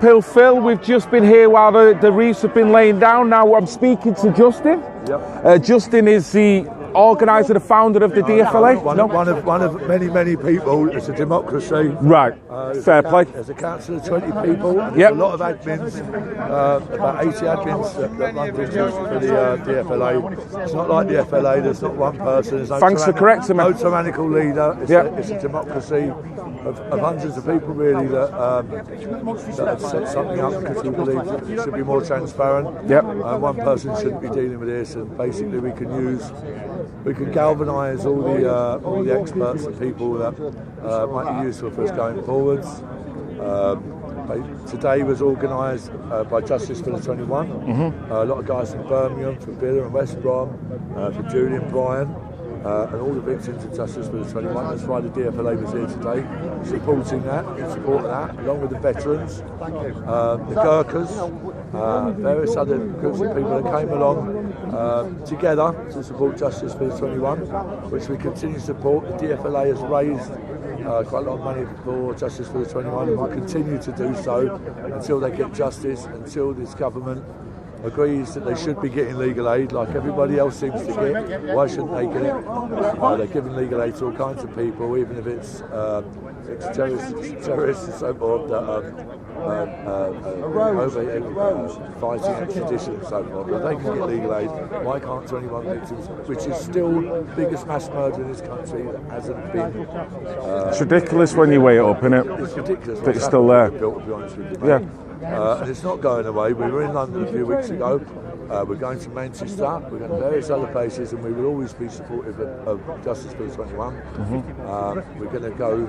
Uphill Phil, we've just been here while the wreaths have been laying down. Now I'm speaking to Justin. Yep. Justin is the organiser, the founder of the D.F.L.A. One of many people. It's a democracy. Right. Fair play. There's a council of 20 people. There's Yep. a lot of admins, about 80 admins that run business for the D.F.L.A. It's not like the F.L.A. There's not one person. There's no Thanks for correcting me. No tyrannical leader. It's, Yep. it's a democracy of hundreds of people really that have set something up because we believe that it should be more transparent. Yep. One person shouldn't be dealing with this, and basically we can galvanise all the experts and people that might be useful for us going forwards. Today was organised by Justice for the 21. A lot of guys from Birmingham, from Villa and West Brom, from Julian Bryan. And all the victims of Justice for the 21. That's why the D.F.L.A. was here today, supporting that, in support of that, along with the veterans, the Gurkhas, various other groups of people that came along together to support Justice for the 21, which we continue to support. The D.F.L.A. has raised quite a lot of money for Justice for the 21 and will continue to do so until they get justice, until this government agrees that they should be getting legal aid like everybody else seems to get. Why shouldn't they get it? They're giving legal aid to all kinds of people, even if it's terrorists and so forth that fighting extradition and so forth. But they can get legal aid. Why can't 21 victims, which is still the biggest mass murder in this country that hasn't been... it's ridiculous when you weigh it up, isn't it? It's ridiculous. But it's still there. To be honest with you, yeah. And it's not going away. We were in London a few weeks ago. We're going to Manchester. We're going to various other places, and we will always be supportive of Justice for the 21. We're going to go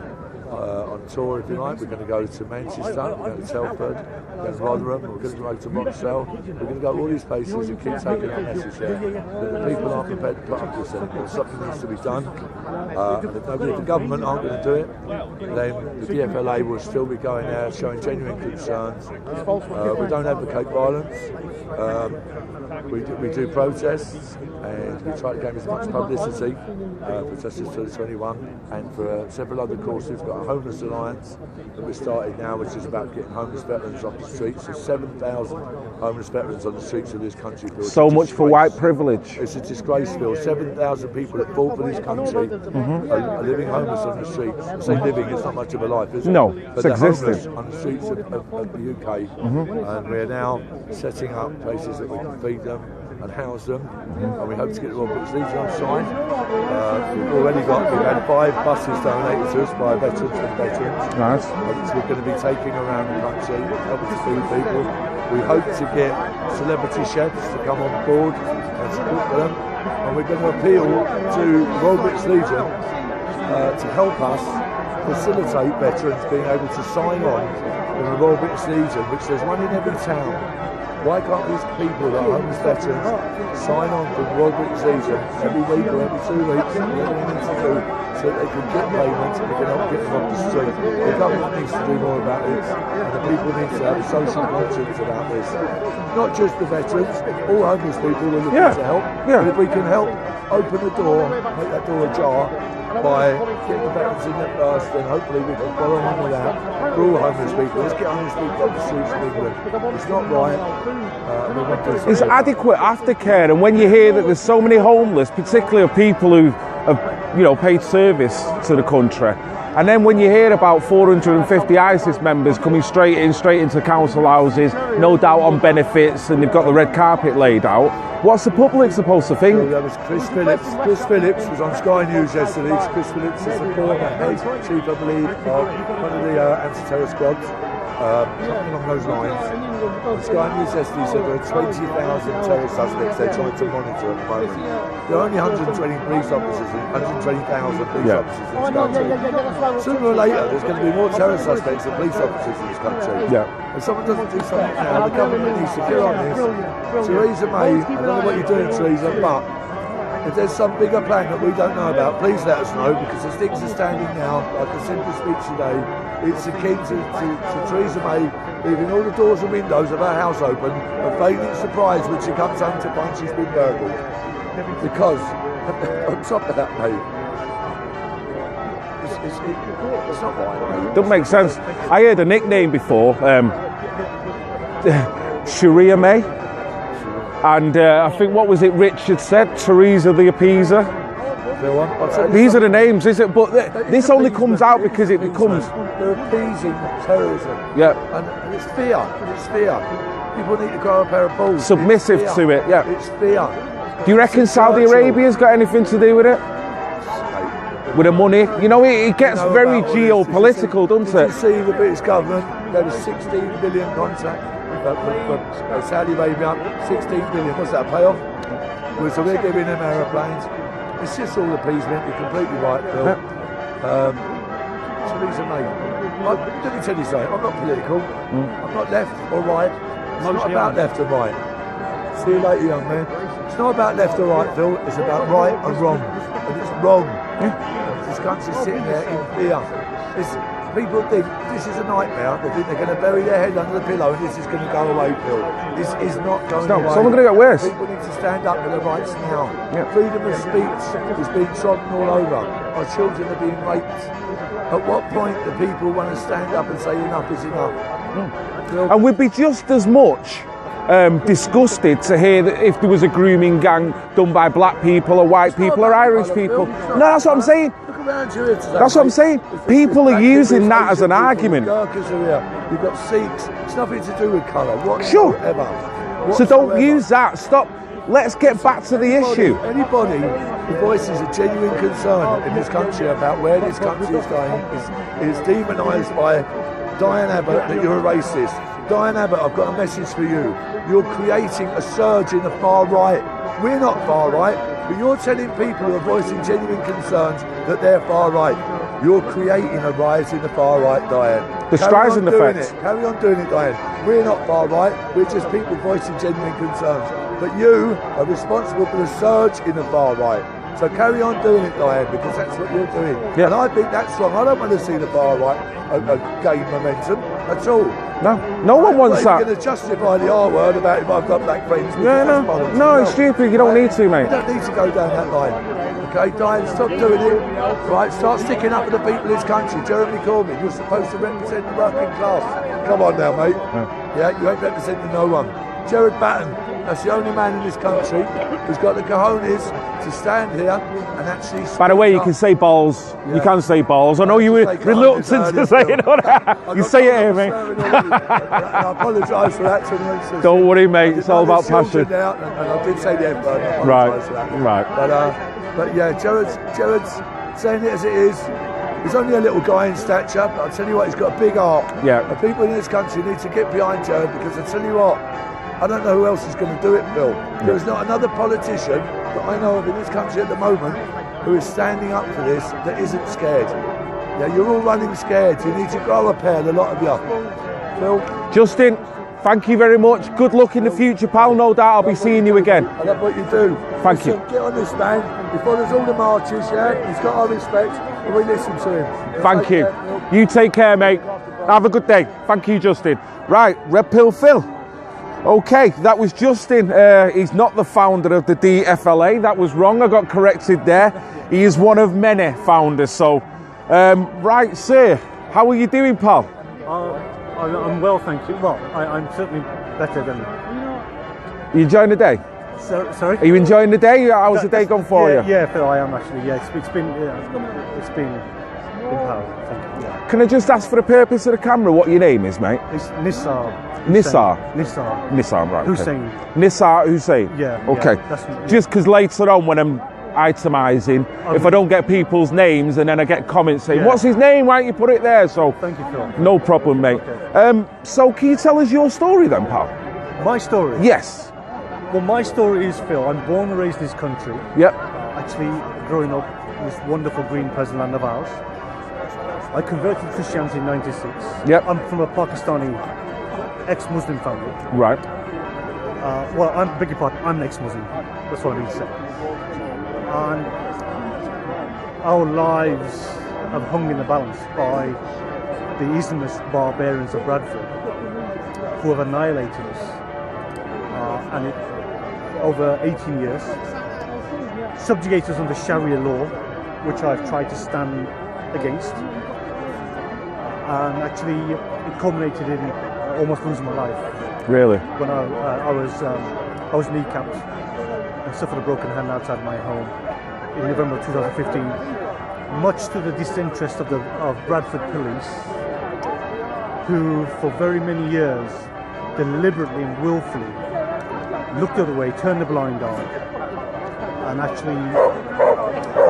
on tour, if you like. We're going to go to Manchester. We're going to Telford. We're going to Rotherham. We're going to go to Rochdale. We're going to go to all these places and keep taking that message there. That the people aren't prepared to put up with this anymore. Something needs to be done. And if the government aren't going to do it, then the D.F.L.A. will still be going there, showing genuine concerns. We don't advocate violence. We do protests, and we try to gain as much publicity for Justice for the 21 and for several other causes. We've got a Homeless Alliance that we started now, which is about getting homeless veterans off the streets. There's 7,000 homeless veterans on the streets of this country. So much for white privilege. It's a disgrace, Phil. 7,000 people that fought for this country are living homeless on the streets. I say living, it's not much of a life, is it? No, but it's existing. Homeless on the streets of the UK. And we're now setting up places that we can feed them and house them, and we hope to get the Royal British Legion on side. We've had 5 buses donated to us by veterans and veterans. Nice. Which we're going to be taking around the country, helping to feed people. We hope to get celebrity chefs to come on board and support them, and we're going to appeal to the Royal British Legion to help us facilitate veterans being able to sign on with the Royal British Legion, which there's one in every town. Why can't these people that are homeless veterans sign on for the Royal British Legion every week or every 2 weeks, whatever they need to do, so that they can get payments and we can help get them off the street? The government needs to do more about this, and the people need to have a social conscience about this. Not just the veterans, all homeless people are looking to help. But if we can help open the door, make that door ajar, by getting the veterans in there first, then hopefully we can follow on with that for all homeless people. Let's get homeless people off the streets of England. It's not right. It's adequate aftercare, and when you hear that there's so many homeless, particularly of people who have, paid service to the country, and then when you hear about 450 ISIS members coming straight into council houses, no doubt on benefits, and they've got the red carpet laid out, what's the public supposed to think? Well, that was Chris Phillips. Chris Phillips was on Sky News yesterday. Chris Phillips is the former head chief, I believe, of one of the anti-terror squads. Something along those lines. On Sky News yesterday said there are 20,000 terror suspects they're trying to monitor at the moment. There are only 120 police officers, 120,000 police officers in this country. Sooner or later, there's going to be more terror suspects than police officers in this country. If someone doesn't do something now, the government needs to get on this. Theresa May, I don't know what you're doing, Theresa, but if there's some bigger plan that we don't know about, please let us know, because as things are standing now, like I said in the speech today, it's akin to Theresa May leaving all the doors and windows of her house open and feigning surprise when she comes home to find she's been burgled. Because, on top of that, mate, it's not right, mate. Doesn't make sense. I heard a nickname before, Sharia May, and I think what was it Richard said? Teresa the Appeaser. These are the names, is it? But this only comes out because it becomes. They're appeasing terrorism. Yeah. And it's fear. It's fear. People need to grow a pair of balls. Submissive to it, yeah. It's fear. Do you reckon Saudi Arabia's got anything to do with it? With the money? You know, it gets very geopolitical, doesn't it? Did you see the British government gave a 16 billion contract for Saudi Arabia? 16 billion. What's that, a payoff? So we're giving them aeroplanes. It's just all appeasement. You're completely right, Phil. Theresa May. Let me tell you something. I'm not political. I'm not left or right. It's not about left or right. See you later, young man. It's not about left or right, Phil. It's about right and wrong. And it's wrong. This country's sitting there in fear. People think this is a nightmare. They think they're going to bury their head under the pillow and this is going to go away, Phil. This is not going away. It's only going to get worse. People need to stand up for their rights now. Yeah. Freedom of speech is being trodden all over. Our children are being raped. At what point do people want to stand up and say enough is enough? And we'd be just as much disgusted to hear that if there was a grooming gang done by black people or white people or Irish people. No, that's what I'm saying. That's what I'm saying. People are using that as an argument. You've got Sikhs. It's nothing to do with colour. Sure. So don't use that. Stop. Let's get back to the issue. Anybody who voices a genuine concern in this country about where this country is going is demonised by Diane Abbott that you're a racist. Diane Abbott, I've got a message for you. You're creating a surge in the far right. We're not far right, but you're telling people who are voicing genuine concerns that they're far right. You're creating a rise in the far right, Diane. The Streisand effect. Carry on doing it, Diane. We're not far right, we're just people voicing genuine concerns. But you are responsible for the surge in the far right. So carry on doing it, Diane, because that's what you're doing. Yeah. And I think that's wrong. I don't want to see the far right gain momentum at all. No one wants that. You're going to justify the R word about if I've got black friends. No, it's stupid. You don't need to, mate. You don't need to go down that line. Okay, Diane, stop doing it. Right, start sticking up for the people in this country. Jeremy Corbyn, you're supposed to represent the working class. Come on now, mate. Yeah, you ain't representing no one. Gerard Batten, that's the only man in this country who's got the cojones to stand here and actually. By the way, you can say balls. Yeah. You can say balls. I know you were reluctant to say it. You say it here, mate. I apologise for that. Don't worry, mate. It's all about passion. And I did say the F-word. I apologise for that. Right. But yeah, Gerard's saying it as it is. He's only a little guy in stature, but I'll tell you what, he's got a big heart. Yeah. And people in this country need to get behind Gerard because I tell you what, I don't know who else is going to do it, Phil. There is not another politician that I know of in this country at the moment who is standing up for this that isn't scared. Yeah, you're all running scared. You need to grow a pair, a lot of you. Phil? Justin, thank you very much. Good luck in the future, pal. No doubt I'll be seeing you again. I love what you do. Thank you. Get on this man. Before there's all the marches, yeah? He's got our respect and we listen to him. Thank you. You take care, mate. Have a good day. Thank you, Justin. Right, Red Pill Phil. Okay, that was Justin. He's not the founder of the D.F.L.A. That was wrong. I got corrected there. He is one of many founders. So, right, sir, how are you doing, pal? I'm well, thank you. Well, I'm certainly better than. Are you enjoying the day? Sorry? Are you enjoying the day? How's the day gone for you? Yeah, Phil, I am actually. Yeah, it's been powerful. Thank you. Yeah. Can I just ask for the purpose of the camera what your name is, mate? It's Nissar. Nissar, right. Hussein. Okay. Nissar Hussein. Yeah. Okay. Yeah, just because later on when I'm itemising, if I don't get people's names and then I get comments saying, what's his name? Why don't you put it there? So thank you, Phil. No problem, mate. Okay. So can you tell us your story then, pal? My story? Yes. Well, my story is, Phil, I'm born and raised in this country. Yep. Actually, growing up in this wonderful green pleasant land of ours. I converted to Christianity in '96. Yep. I'm from a Pakistani ex-Muslim family. Right. Well, I beg your pardon, I'm an ex-Muslim. That's what I mean to say. And our lives have hung in the balance by the Islamist barbarians of Bradford who have annihilated us. And over 18 years, subjugated us under Sharia law, which I've tried to stand against. And actually, it culminated in almost losing my life. Really? When I was kneecapped and suffered a broken hand outside my home in November of 2015, much to the disinterest of Bradford police, who for very many years deliberately and willfully looked the other way, turned a blind eye, and actually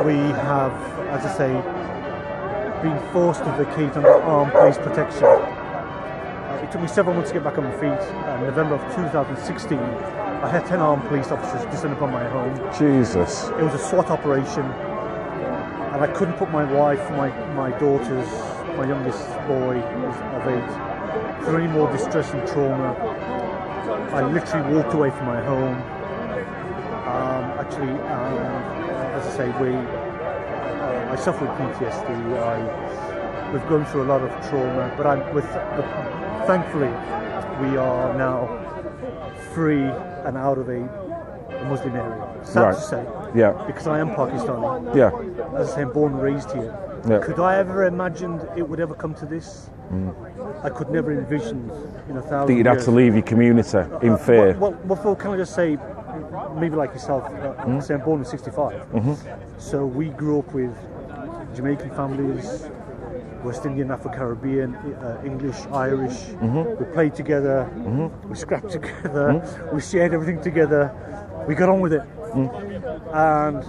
we have, as I say, been forced to vacate under armed police protection. It took me several months to get back on my feet. In November of 2016, I had 10 armed police officers descend upon my home. Jesus. It was a SWAT operation, and I couldn't put my wife, my daughters, my youngest boy of 8, through any more distress and trauma. I literally walked away from my home. As I say, I suffer with PTSD. We've gone through a lot of trauma, but thankfully we are now free and out of a Muslim area. Sad to say, yeah, because I am Pakistani. Yeah, as I say, I'm born and raised here. Yeah. Could I ever imagined it would ever come to this? I could never envision in 1,000 years. That you'd have to leave your community in fear. Well, Phil, can I just say, maybe like yourself, say I'm born in 65. So we grew up with Jamaican families, West Indian, Afro-Caribbean, English, Irish. We played together, we scrapped together, we shared everything together, we got on with it. And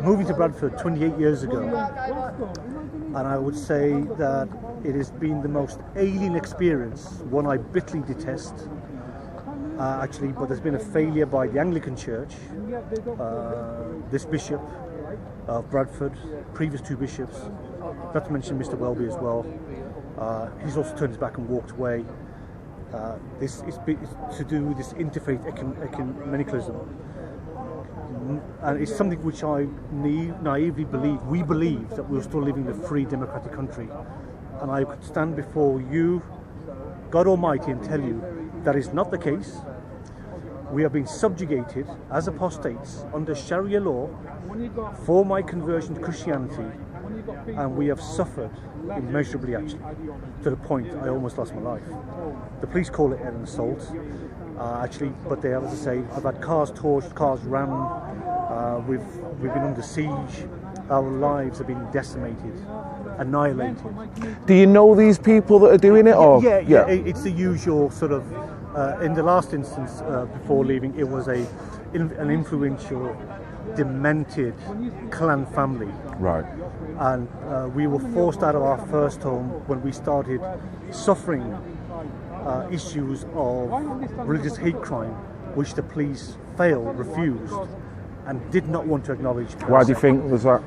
moving to Bradford 28 years ago, and I would say that it has been the most alien experience, one I bitterly detest, actually, but there's been a failure by the Anglican Church, this bishop of Bradford, previous 2 bishops, not to mention Mr. Welby as well. He's also turned his back and walked away. This is to do with this interfaith ecumenicalism. And it's something which I naively believe, we believe that we're still living in a free democratic country. And I could stand before you, God Almighty, and tell you that is not the case. We have been subjugated as apostates under Sharia law for my conversion to Christianity, and we have suffered immeasurably, actually, to the point I almost lost my life. The police call it an assault, actually, but they have, as I say, I've had cars torched, cars rammed, we've been under siege, our lives have been decimated, annihilated. Do you know these people that are doing it? Or? Yeah, it's the usual sort of, in the last instance, before leaving, it was an influential, demented clan family. Right. And we were forced out of our first home when we started suffering issues of religious hate crime, which the police refused, and did not want to acknowledge. Why do you think was that?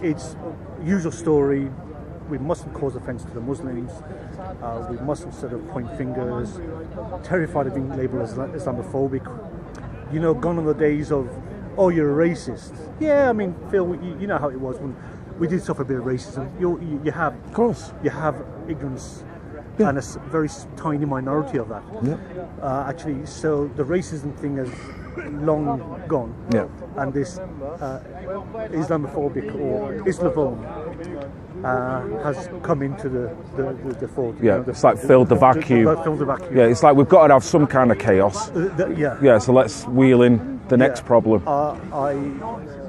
It's usual story. We mustn't cause offence to the Muslims. We mustn't sort of point fingers. Terrified of being labelled as Islamophobic. You know, gone are the days of, oh, you're a racist. Yeah, I mean, Phil, you know how it was when we did suffer a bit of racism. You have, of course, you have ignorance, and a very tiny minority of that. Yeah. Actually, so the racism thing has long gone. Yeah. And this Islamophobic or Islavone has come into the fold. Yeah, it's like filled the vacuum. Filled the vacuum. Yeah, it's like we've got to have some kind of chaos. Yeah, so let's wheel in the next problem.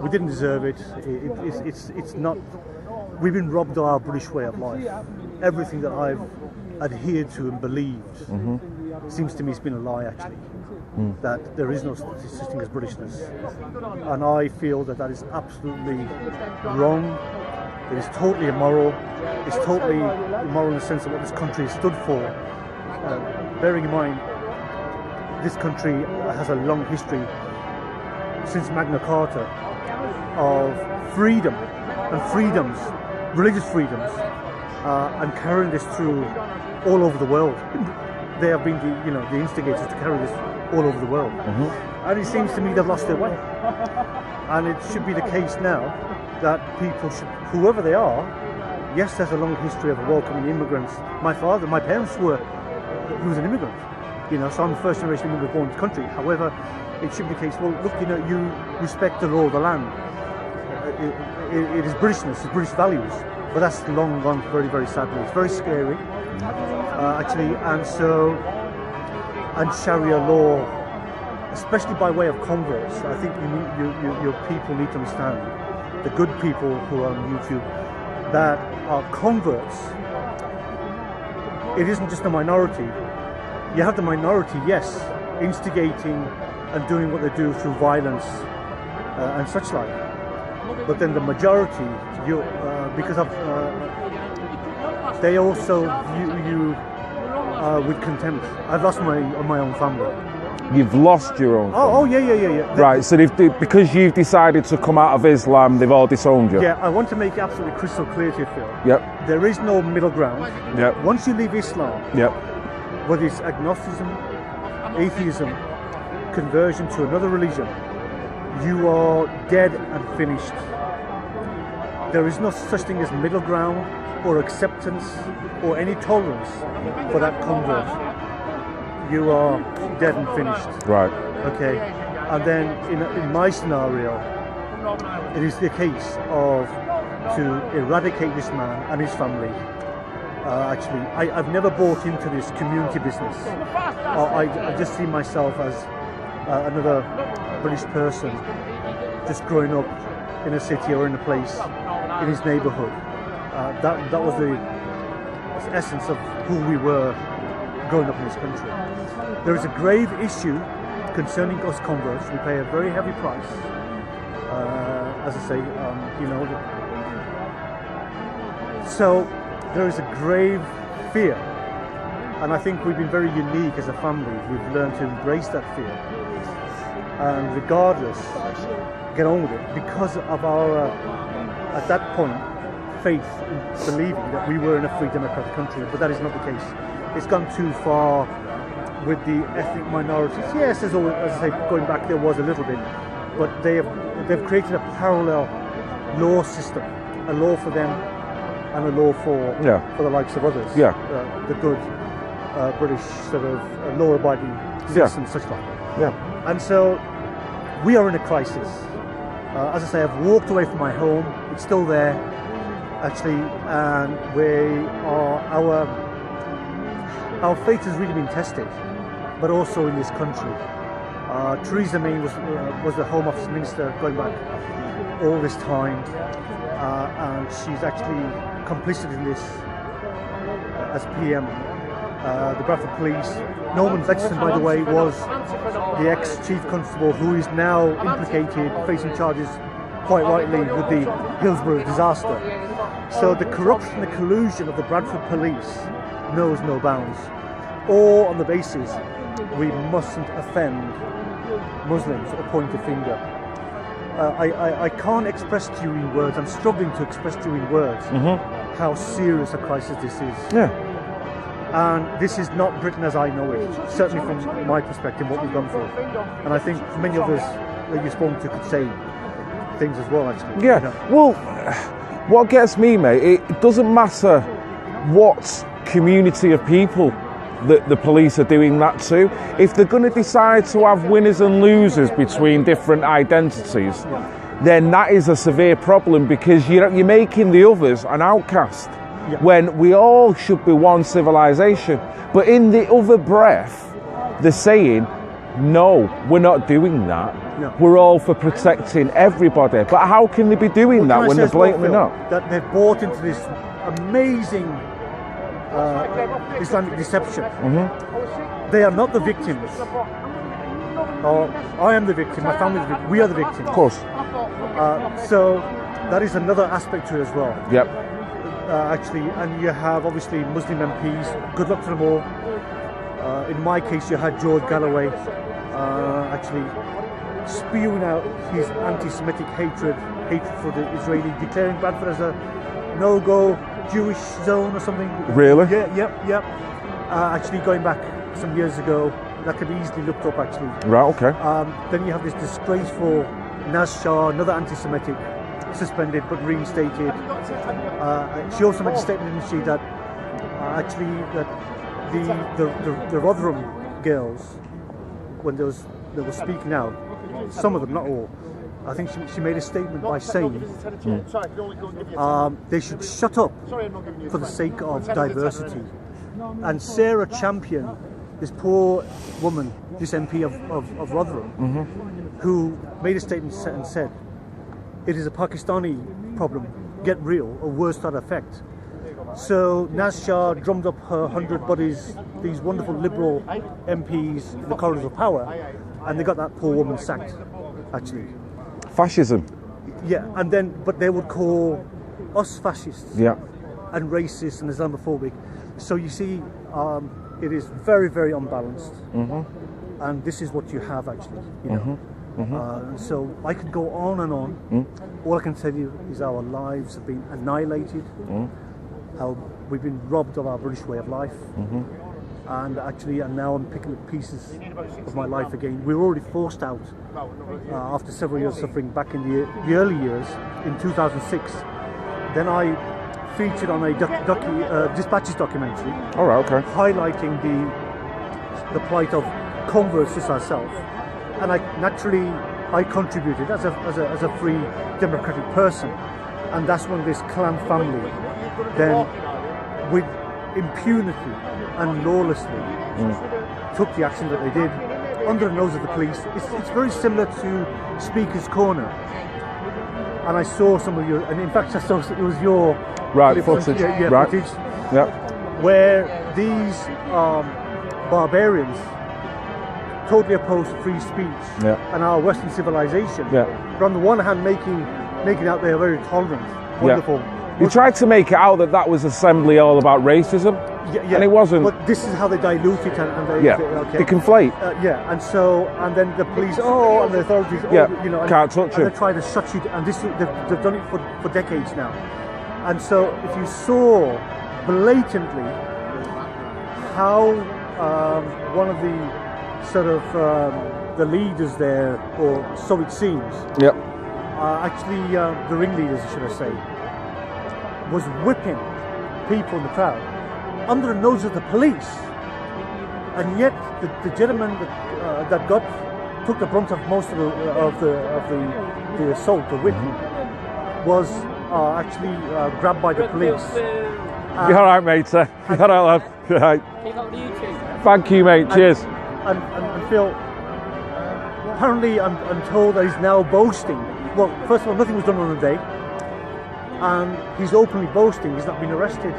We didn't deserve it. It's not. We've been robbed of our British way of life. Everything that I've adhered to and believed seems to me it's been a lie, actually. That there is no such thing as Britishness, and I feel that is absolutely wrong. It is totally immoral. It's totally immoral in the sense of what this country has stood for. Bearing in mind, this country has a long history since Magna Carta of freedom and freedoms, religious freedoms, and carrying this through all over the world. They have been the instigators to carry this all over the world. And it seems to me they've lost their way. And it should be the case now that people should, whoever they are, yes, there's a long history of welcoming immigrants. My parents he was an immigrant, so I'm a first generation immigrant born in the country. However, it should be the case, well, look, you respect the law of the land. It is Britishness, it's British values, but that's long gone very, very sadly. It's very scary, actually, and so and Sharia law, especially by way of converts. I think your people need to understand, the good people who are on YouTube, that are converts. It isn't just a minority. You have the minority, yes, instigating and doing what they do through violence and such like. But then the majority, because of they also view you with contempt. I've lost my own family. You've lost your own family? Oh yeah. Right, so because you've decided to come out of Islam, they've all disowned you? Yeah, I want to make it absolutely crystal clear to you, Phil. Yep. There is no middle ground. Yep. Once you leave Islam, Yep. whether it's agnosticism, atheism, conversion to another religion, you are dead and finished. There is no such thing as middle ground or acceptance or any tolerance for that convert. You are dead and finished. Right. Okay. And then in my scenario, it is the case of to eradicate this man and his family. I've never bought into this community business. I just see myself as another British person just growing up in a city or in a place in his neighbourhood. That was the essence of who we were growing up in this country. There is a grave issue concerning us converts. We pay a very heavy price. As I say, so there is a grave fear, and I think we've been very unique as a family. We've learned to embrace that fear, and regardless, get on with it because of our, at that point, faith in believing that we were in a free democratic country. But that is not the case. It's gone too far with the ethnic minorities. Yes, there's always, as I say, going back, there was a little bit, but they've created a parallel law system, a law for them and a law for the likes of others. Yeah. The good British sort of law-abiding citizens, such like. Yeah. And so we are in a crisis. As I say, I've walked away from my home. It's still there, actually, and our faith has really been tested, but also in this country. Theresa May was the Home Office Minister going back all this time, and she's actually complicit in this as PM. The Bradford Police, Norman Vetchison, by the way, was the ex-chief constable who is now implicated, facing charges quite rightly with the Hillsborough disaster. So the corruption, the collusion of the Bradford Police knows no bounds, or on the basis we mustn't offend Muslims or point a finger. I can't express to you in words, I'm struggling to express to you in words how serious a crisis this is. Yeah. And this is not Britain as I know it, certainly from my perspective, what we've gone through. And I think many others that you've spoken to could say things as well, actually. Yeah, you know? Well, what gets me, mate, it doesn't matter what community of people that the police are doing that to. If they're going to decide to have winners and losers between different identities, then that is a severe problem, because you're making the others an outcast. Yeah. When we all should be one civilization. But in the other breath, they're saying, no, we're not doing that. No. We're all for protecting everybody. But how can they be doing that when they're blatantly not? That they've bought into this amazing Islamic deception. They are not the victims. I am the victim, my family is the victim, we are the victims. Of course. So that is another aspect to it as well. Yep. Actually, and you have obviously Muslim MPs, good luck to them all. In my case, you had George Galloway actually spewing out his anti-Semitic hatred for the Israeli, declaring Bradford as a no-go Jewish zone or something. Really? Yep. Actually, going back some years ago, that could be easily looked up actually. Right, okay. Then you have this disgraceful Naz Shah, another anti-Semitic, suspended but reinstated. She also made a statement, didn't she, that actually that the Rotherham girls, when they were speaking out, some of them, not all, I think she made a statement by saying they should shut up for the sake of diversity. And Sarah championed this poor woman, this MP of Rotherham, who made a statement and said, it is a Pakistani problem, get real, or worse to that effect. So Nissar drummed up her 100 buddies, these wonderful liberal MPs in the corridors of power, and they got that poor woman sacked, actually. Fascism. Yeah, but they would call us fascists and racist and Islamophobic. So you see, it is very, very unbalanced, and this is what you have actually. You know, so I could go on and on. All I can tell you is our lives have been annihilated. How we've been robbed of our British way of life, and now I'm picking up pieces of my life again. We were already forced out after several years suffering back in the early years in 2006. Then I featured on a Dispatches documentary. All right, okay. Highlighting the plight of converts as ourselves, and I contributed as a free democratic person, and that's when this clan family then with impunity and lawlessly took the action that they did under the nose of the police. It's very similar to Speaker's Corner, and I saw some of your, and in fact I saw it was your footage, footage, where these barbarians totally opposed to free speech and our Western civilization. But on the one hand, making out they are very tolerant, wonderful. You tried to make it out that was assembly all about racism, and it wasn't. But this is how they dilute it, and they conflate. And then the police, and the authorities, can't touch it. And they try to shut you, and they've done it for decades now. And so, if you saw blatantly how one of the sort of the leaders there, or so it seems, actually the ringleaders, should I say, was whipping people in the crowd under the nose of the police, and yet the gentleman that took the brunt of most of the assault, the whipping, was actually grabbed by the police. You're all right, mate. You're all right, lad. Right. Thank you, mate. Cheers. And Phil, apparently I'm told that he's now boasting. Well, first of all, nothing was done on the day, and he's openly boasting he's not been arrested.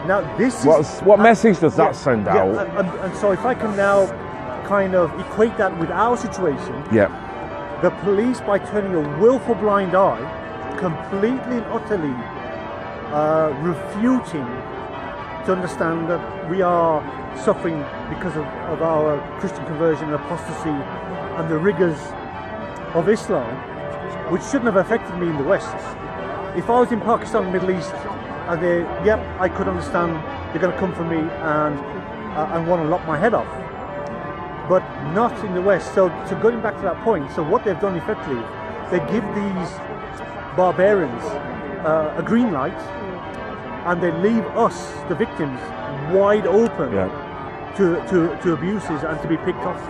Now this what message does that send out? And so if I can now kind of equate that with our situation, the police, by turning a willful blind eye, completely and utterly refuting to understand that we are suffering because of our Christian conversion and apostasy and the rigours of Islam, which shouldn't have affected me in the West. If I was in Pakistan, Middle East, and I could understand they're going to come for me and want to lock my head off, but not in the West. So going back to that point, so what they've done effectively, they give these barbarians a green light, and they leave us, the victims, wide open to abuses and to be picked off.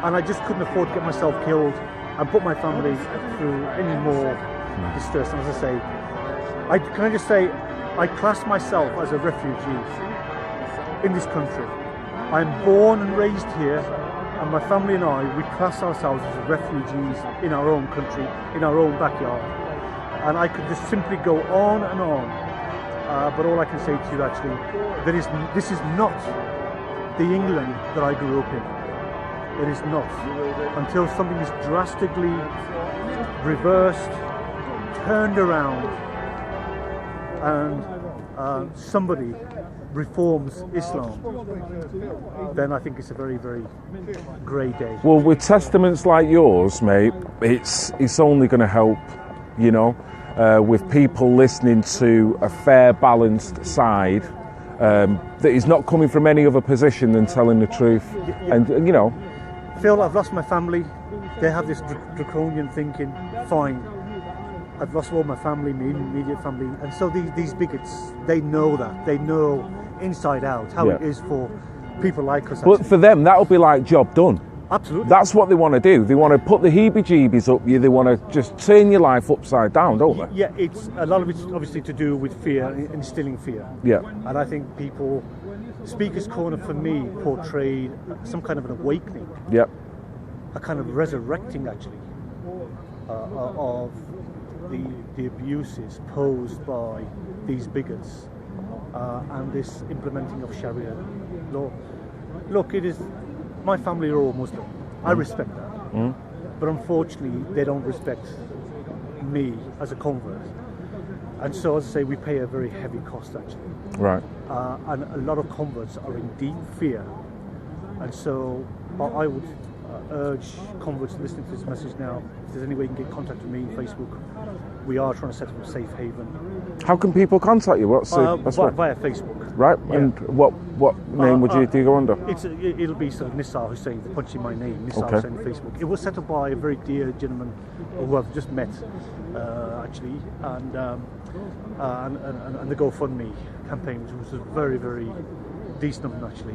And I just couldn't afford to get myself killed and put my family through any more distress. And as I say, I class myself as a refugee in this country. I'm born and raised here, and my family and I, we class ourselves as refugees in our own country, in our own backyard. And I could just simply go on and on, but all I can say to you actually, this is not the England that I grew up in. It is not. Until something is drastically reversed, turned around, and somebody reforms Islam, then I think it's a very, very grey day. Well, with testaments like yours, mate, it's only going to help, you know, with people listening to a fair, balanced side that is not coming from any other position than telling the truth. And, you know, Phil, I've lost my family. They have this draconian thinking. Fine. I've lost all my family, my immediate family, and so these bigots, they know that. They know inside out how it is for people like us. But for them, that'll be like job done. Absolutely. That's what they want to do. They want to put the heebie-jeebies up you. They want to just turn your life upside down, don't they? Yeah, it's a lot of it's obviously to do with fear, instilling fear. Yeah. And I think Speaker's Corner for me portrayed some kind of an awakening, Yeah. a kind of resurrecting actually of the abuses posed by these bigots and this implementing of Sharia law. Look, my family are all Muslim. I respect that. But unfortunately, they don't respect me as a convert. And so, as I say, we pay a very heavy cost actually. Right. And a lot of converts are in deep fear. And so I would urge converts listening to this message now, if there's any way you can get in contact with me on Facebook, we are trying to set up a safe haven. How can people contact you? What's the best way? Via Facebook. Right. Yeah. And what name would you go under? It'll be sort of Nissar Hussain, punching my name, Nissar Okay. Hussain on Facebook. It was set up by a very dear gentleman who I've just met, actually, and the GoFundMe campaign, which was very, very decent of them actually.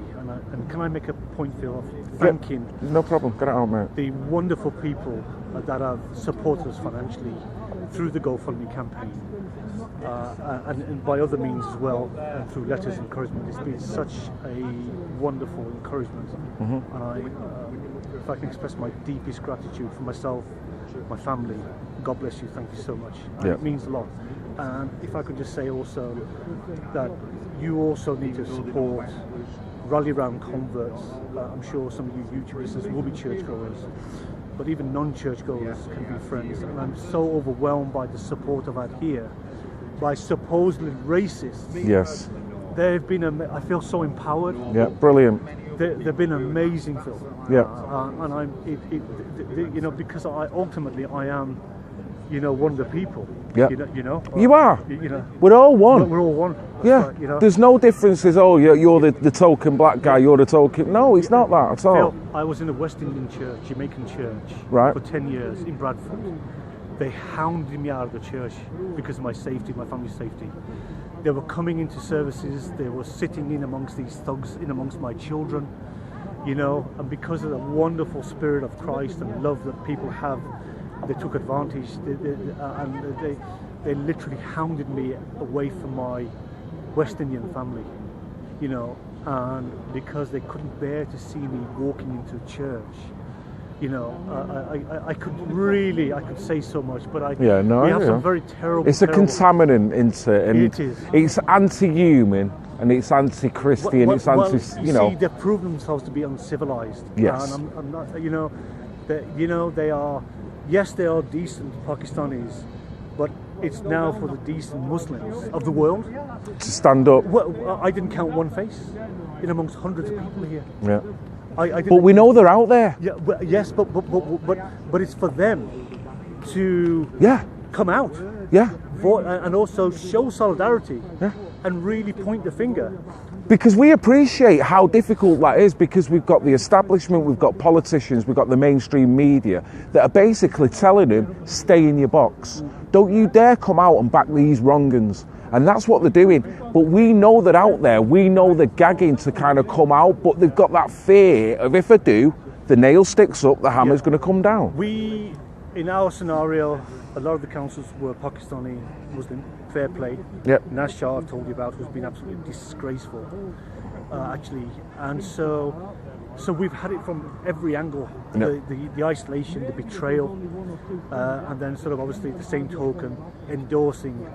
And can I make a point, Phil, of thanking No problem. Get it out, mate. the wonderful people that have supported us financially through the GoFundMe campaign, and by other means as well, through letters of encouragement. It's been such a wonderful encouragement, and if I can express my deepest gratitude for myself, my family, God bless you, thank you so much. Yeah. It means a lot. And if I could just say also that you also need to support rally round converts. I'm sure some of you YouTube listeners will be churchgoers, but even non-churchgoers can be friends. And I'm so overwhelmed by the support I've had here by supposedly racists. Yes. They've been, I feel so empowered. Yeah. Brilliant. They've been amazing, Phil. Yeah. And I'm, because I am, one of the people. Yeah. You know. You are. You know. We're all one. We're all one. That's Yeah. right, There's no differences. Oh, you're the token black guy. You're the token. No, it's not that at all. Phil, I was in a West Indian church, Jamaican church, Right. for 10 years in Bradford. They hounded me out of the church because of my safety, my family's safety. They were coming into services. They were sitting in amongst these thugs, in amongst my children. And because of the wonderful spirit of Christ and love that people have, they took advantage. They literally hounded me away from my West Indian family, and because they couldn't bear to see me walking into church. I could say so much, but we have some very terrible. It's a contaminant into it, and it is. It's anti-human and it's anti-Christian. It's anti. See, they've proven themselves to be uncivilized. Yes. And I'm not. They are. Yes, they are decent Pakistanis, but it's now for the decent Muslims of the world to stand up. Well, I didn't count one face in amongst hundreds of people here. Yeah. But we know they're out there. Yeah. Well, yes, but it's for them to come out. Yeah. And also show solidarity. Yeah. And really point the finger. Because we appreciate how difficult that is, because we've got the establishment, we've got politicians, we've got the mainstream media that are basically telling them, stay in your box. Don't you dare come out and back these wrong'uns. And that's what they're doing. But we know that out there, we know they're gagging to kind of come out, but they've got that fear of if I do, the nail sticks up, the hammer's going to come down. In our scenario, a lot of the councils were Pakistani Muslim, fair play. Yep. Nashar, I've told you about, who's been absolutely disgraceful, actually. And so we've had it from every angle, Yep. the isolation, the betrayal, and then sort of obviously the same token, endorsing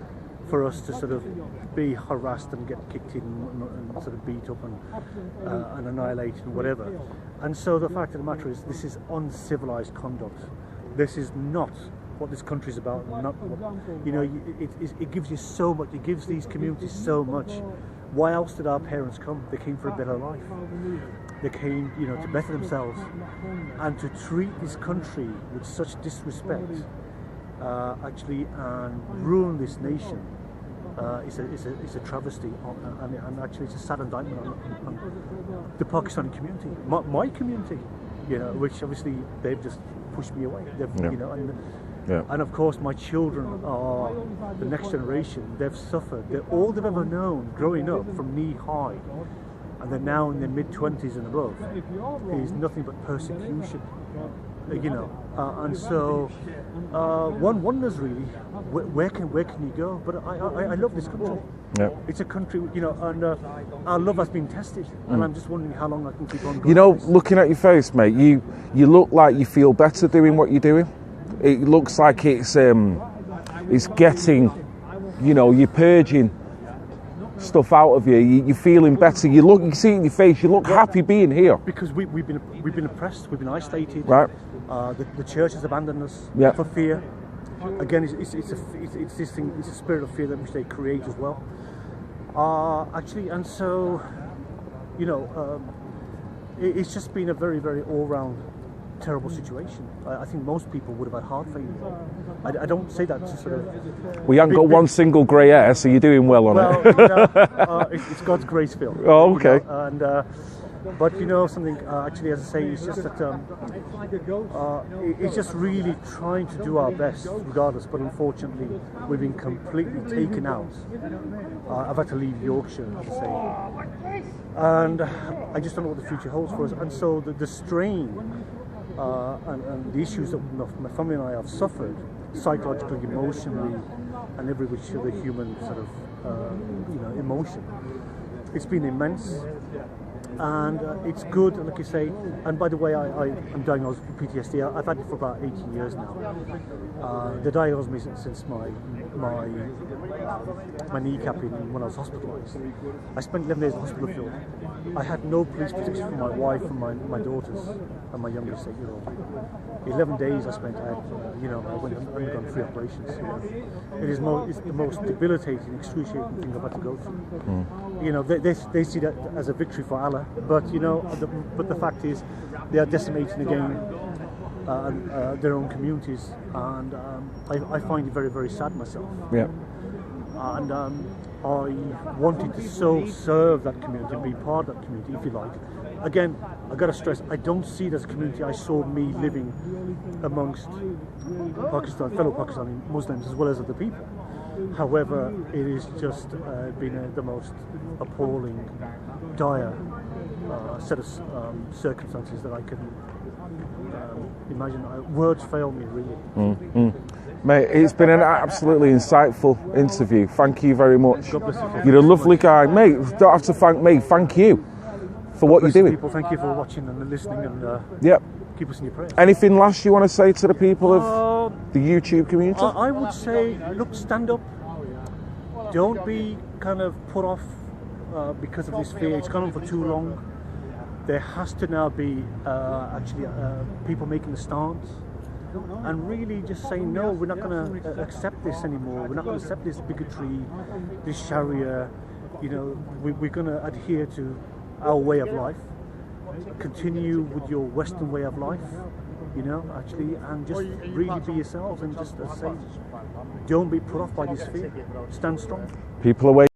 for us to sort of be harassed and get kicked in and sort of beat up and annihilated and whatever. And so the fact of the matter is, this is uncivilized conduct. This is not what this country is about. It gives you so much. It gives these communities so much. Why else did our parents come? They came for a better life. They came, to better themselves, and to treat this country with such disrespect, actually, and ruin this nation. It's a travesty, and actually it's a sad indictment on the Pakistani community, my community, which obviously they've just pushed me away. And of course my children are the next generation. They've suffered. All they've ever known growing up from knee high, and they're now in their mid-20s and above, is nothing but persecution. And so one wonders really where can you go? But I love this country. Yeah. It's a country, and our love has been tested, and I'm just wondering how long I can keep on going. Looking at your face, mate, you look like you feel better doing what you're doing. It looks like it's getting, you're purging stuff out of you. You're feeling better. You see it in your face. You look happy being here. Because we've been oppressed. We've been isolated. Right. The church has abandoned us for fear. Again, it's this thing. It's a spirit of fear that which they create as well. Actually, and so, it's just been a very, very all-round terrible situation. I think most people would have had heart failure. I don't say that to sort of... We haven't got one single grey hair, so you're doing well on it. It's God's grace, Phil. Oh, okay. But something, actually, as I say, it's just that it's just really trying to do our best regardless, but unfortunately we've been completely taken out. I've had to leave Yorkshire, as I say, and I just don't know what the future holds for us. And so the strain and the issues that my family and I have suffered, psychologically, emotionally, and every which other human sort of emotion, it's been immense. And it's good, like you say. And by the way, I'm diagnosed with PTSD. I've had it for about 18 years now. They diagnosed me since my kneecapping when I was hospitalised. I spent 11 days in the hospital field. I had no police protection from my wife and my daughters and my youngest 8-year-old. 11 days I spent. I undergone 3 operations. It's the most debilitating, excruciating thing I've had to go through. They see that as a victory for Allah, but but the fact is, they are decimating again their own communities, and I find it very, very sad myself. Yeah. And I wanted to so serve that community and be part of that community, if you like. Again, I got to stress, I don't see it as a community. I saw me living amongst fellow Pakistani Muslims as well as other people. However, it is just been the most appalling, dire set of circumstances that I can imagine. Words fail me, really. Mate, it's been an absolutely insightful interview. Thank you very much. God bless you. You're a lovely guy. Mate, you don't have to thank me. Thank you for what you're doing. People, thank you for watching and listening, and keep us in your prayers. Anything last you want to say to the people of the YouTube community? I would say, look, stand up. Don't be kind of put off because of this fear. It's gone on for too long. There has to now be people making a stance and really just saying, no, we're not going to accept this anymore. We're not going to accept this bigotry, this Sharia. We're going to adhere to our way of life. Continue with your Western way of life, and just really be yourselves, and just say, don't be put off by this fear. Stand strong. People away.